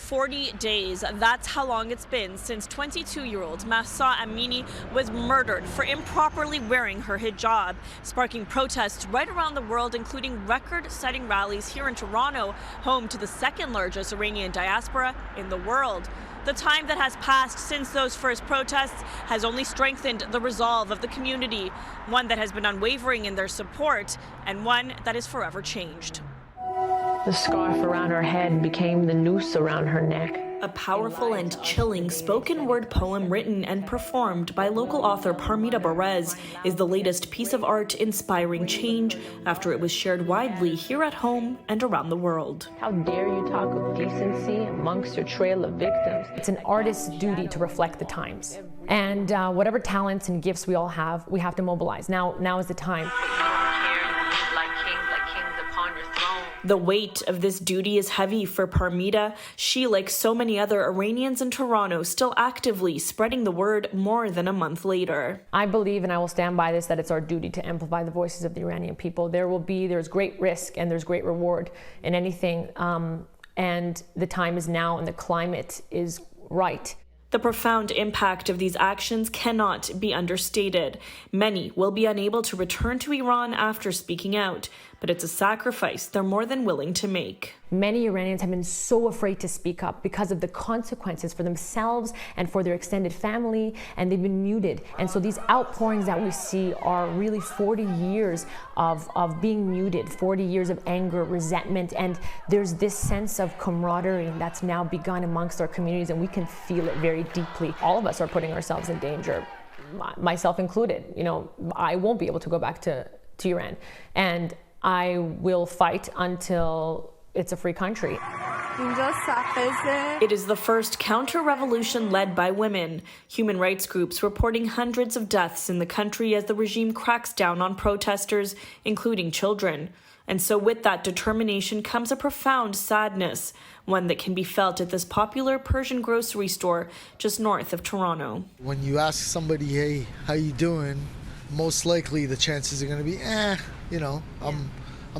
40 days. That's how long it's been since 22-year-old Mahsa Amini was murdered for improperly wearing her hijab, sparking protests right around the world, including record-setting rallies here in Toronto, home to the second largest Iranian diaspora in the world. The time that has passed since those first protests has only strengthened the resolve of the community, one that has been unwavering in their support and one that is forever changed. The scarf around her head became the noose around her neck. A powerful and chilling spoken word poem written and performed by local author Parmita Perez is the latest piece of art inspiring change after it was shared widely here at home and around the world. How dare you talk of decency amongst your trail of victims? It's an artist's duty to reflect the times. And whatever talents and gifts we all have, we have to mobilize. Now is the time. The weight of this duty is heavy for Parmita. She, like so many other Iranians in Toronto, still actively spreading the word more than a month later. I believe, and I will stand by this, that it's our duty to amplify the voices of the Iranian people. There's great risk and there's great reward in anything. And the time is now and the climate is right. The profound impact of these actions cannot be understated. Many will be unable to return to Iran after speaking out, but it's a sacrifice they're more than willing to make. Many Iranians have been so afraid to speak up because of the consequences for themselves and for their extended family, and they've been muted. And so these outpourings that we see are really 40 years of being muted, 40 years of anger, resentment, and there's this sense of camaraderie that's now begun amongst our communities, and we can feel it very deeply. All of us are putting ourselves in danger, myself included. You know, I won't be able to go back to Iran, and I will fight until it's a free country. It is the first counter-revolution led by women. Human rights groups reporting hundreds of deaths in the country as the regime cracks down on protesters, including children. And so with that determination comes a profound sadness, one that can be felt at this popular Persian grocery store just north of Toronto. When you ask somebody, hey, how you doing? Most likely the chances are going to be, I'm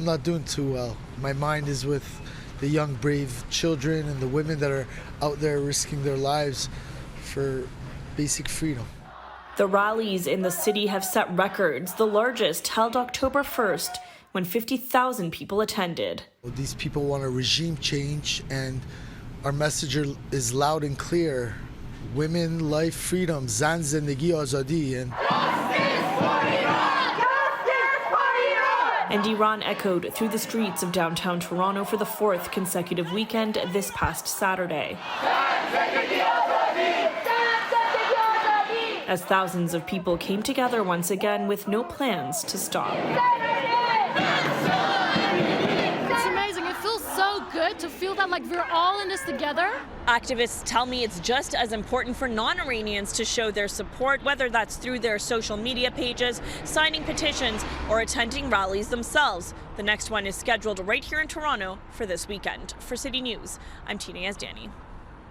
not doing too well. My mind is with the young, brave children and the women that are out there risking their lives for basic freedom. The rallies in the city have set records, the largest held October 1st, when 50,000 people attended. These people want a regime change, and our message is loud and clear. Women, life, freedom, zan zindagi azadi. And Iran echoed through the streets of downtown Toronto for the fourth consecutive weekend this past Saturday, as thousands of people came together once again with no plans to stop. It's amazing. It feels so good to feel that like we're all in this together. Activists tell me it's just as important for non-Iranians to show their support, whether that's through their social media pages, signing petitions, or attending rallies themselves. The next one is scheduled right here in Toronto for this weekend. For City News, I'm Tina Yazdani.